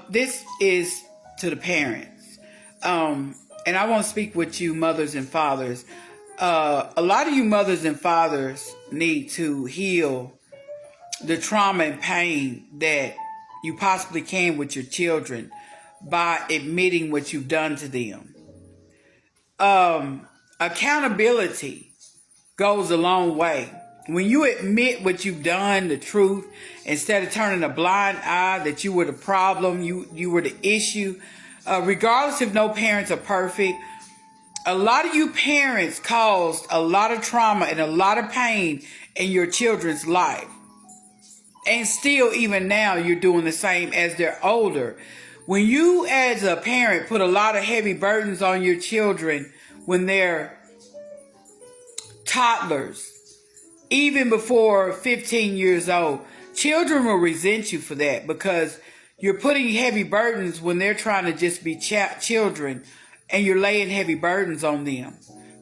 This is to the parents. And I want to speak with you, mothers and fathers. A lot of you mothers and fathers need to heal the trauma and pain that you possibly can with your children by admitting what you've done to them. Accountability goes a long way. When you admit what you've done, the truth, instead of turning a blind eye that you were the problem, you were the issue, regardless if no parents are perfect, a lot of you parents caused a lot of trauma and a lot of pain in your children's life. And still, even now, you're doing the same as they're older. When you, as a parent, put a lot of heavy burdens on your children when they're toddlers, even before 15 years old, children will resent you for that because you're putting heavy burdens when they're trying to just be children, and you're laying heavy burdens on them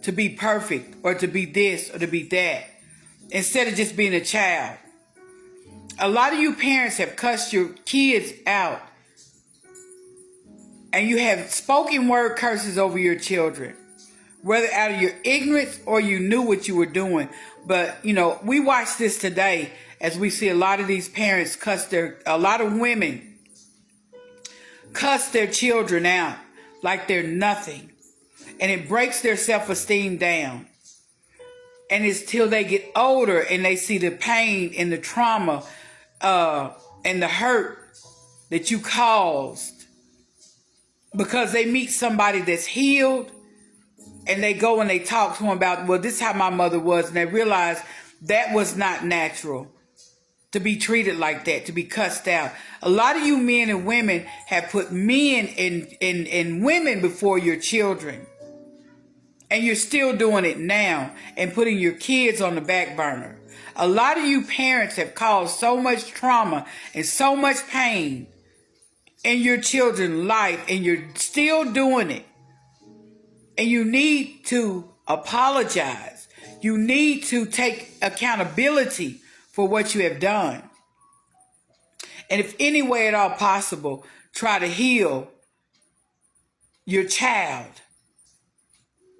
to be perfect or to be this or to be that instead of just being a child. A lot of you parents have cussed your kids out, and you have spoken word curses over your children, whether out of your ignorance or you knew what you were doing. But, we watch this today as we see a lot of these parents a lot of women cuss their children out like they're nothing. And it breaks their self-esteem down. And it's till they get older and they see the pain and the trauma and the hurt that you caused because they meet somebody that's healed and they go and they talk to them about, well, this is how my mother was, and they realize that was not natural to be treated like that, to be cussed out. A lot of you men and women have put men and women before your children, and you're still doing it now and putting your kids on the back burner. A lot of you parents have caused so much trauma and so much pain in your children's life, and you're still doing it. And you need to apologize. You need to take accountability for what you have done. And if any way at all possible, try to heal your child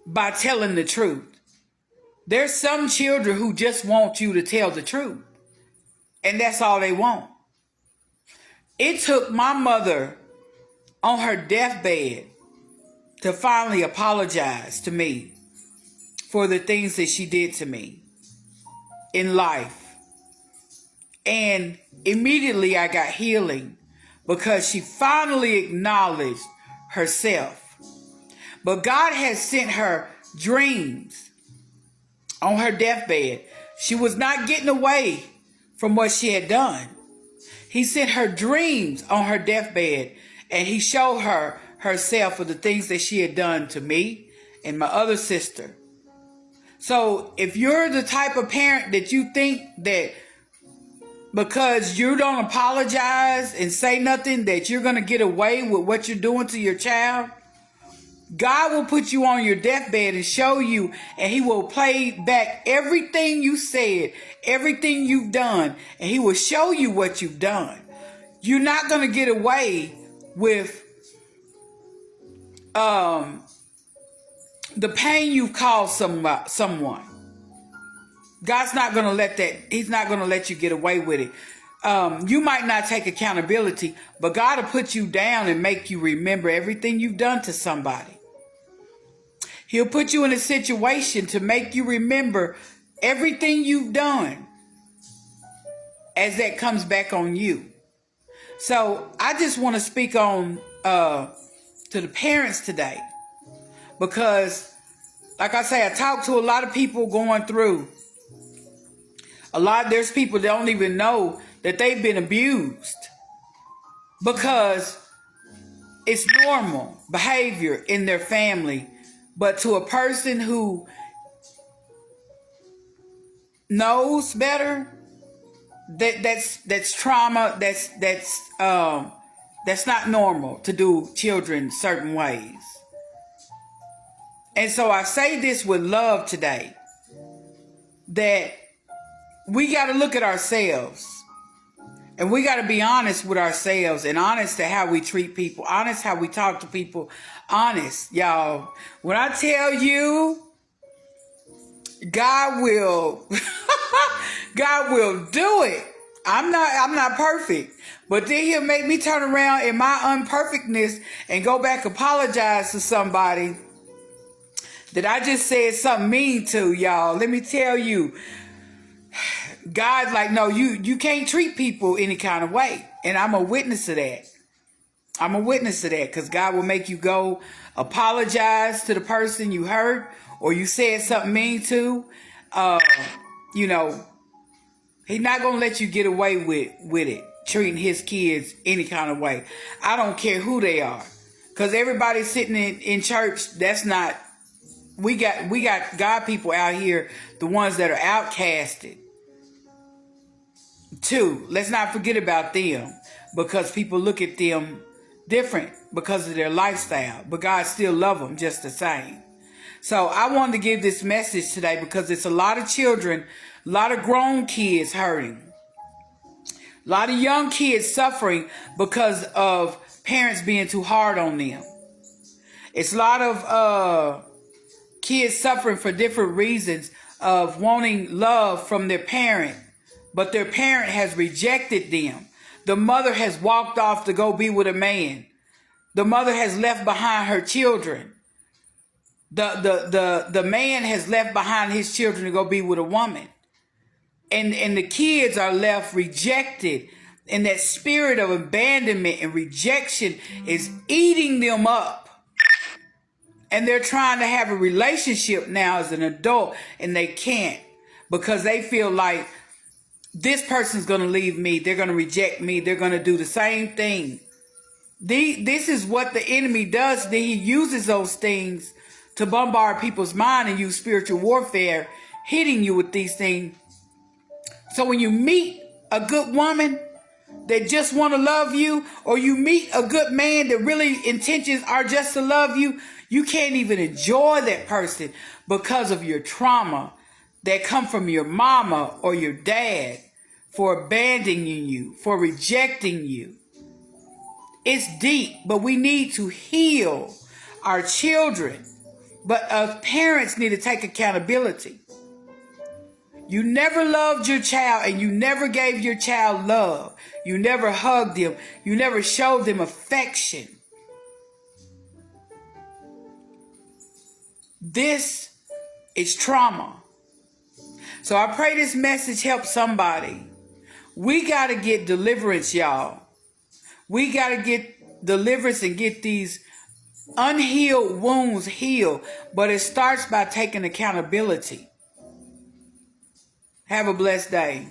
by telling the truth. There's some children who just want you to tell the truth. And that's all they want. It took my mother on her deathbed to finally apologize to me for the things that she did to me in life. And immediately I got healing because she finally acknowledged herself. But God has sent her dreams on her deathbed. She was not getting away from what she had done. He sent her dreams on her deathbed, and he showed her herself for the things that she had done to me and my other sister. So if you're the type of parent that you think that because you don't apologize and say nothing that you're going to get away with what you're doing to your child, God will put you on your deathbed and show you, and he will play back everything you said, everything you've done, and he will show you what you've done. You're not going to get away with the pain you've caused someone. God's not going to let that. He's not going to let you get away with it. You might not take accountability, but God will put you down and make you remember everything you've done to somebody. He'll put you in a situation to make you remember everything you've done as that comes back on you. So I just want to speak on to the parents today, because like I say, I talk to a lot of people going through there's people that don't even know that they've been abused because it's normal behavior in their family. But to a person who knows better, that's trauma. That's not normal to do children certain ways. And so I say this with love today, that we got to look at ourselves And we got to be honest with ourselves and honest to how we treat people, honest how we talk to people, honest, y'all. When I tell you, God will, God will do it. I'm not perfect, but then he'll make me turn around in my unperfectness and go back apologize to somebody that I just said something mean to, y'all. Let me tell you, God's like, no, you can't treat people any kind of way. And I'm a witness to that. I'm a witness to that, because God will make you go apologize to the person you hurt or you said something mean to. You know, he's not going to let you get away with it, treating his kids any kind of way. I don't care who they are, because everybody sitting in church, that's not, we got God people out here, the ones that are outcasted too. Let's not forget about them, because people look at them different because of their lifestyle, but God still loves them just the same. So I wanted to give this message today because it's a lot of children, a lot of grown kids hurting, a lot of young kids suffering because of parents being too hard on them. It's a lot of kids suffering for different reasons of wanting love from their parent, but their parent has rejected them. The mother has walked off to go be with a man. The mother has left behind her children. The man has left behind his children to go be with a woman. And the kids are left rejected. And that spirit of abandonment and rejection is eating them up. And they're trying to have a relationship now as an adult, and they can't, because they feel like this person's going to leave me. They're going to reject me. They're going to do the same thing. This is what the enemy does. He uses those things to bombard people's mind and use spiritual warfare, hitting you with these things. So when you meet a good woman that just want to love you, or you meet a good man that really intentions are just to love you, you can't even enjoy that person because of your trauma that come from your mama or your dad for abandoning you, for rejecting you. It's deep, but we need to heal our children. But parents need to take accountability. You never loved your child, and you never gave your child love. You never hugged them. You never showed them affection. This is trauma. So I pray this message helps somebody. We got to get deliverance, y'all. We got to get deliverance and get these unhealed wounds healed. But it starts by taking accountability. Have a blessed day.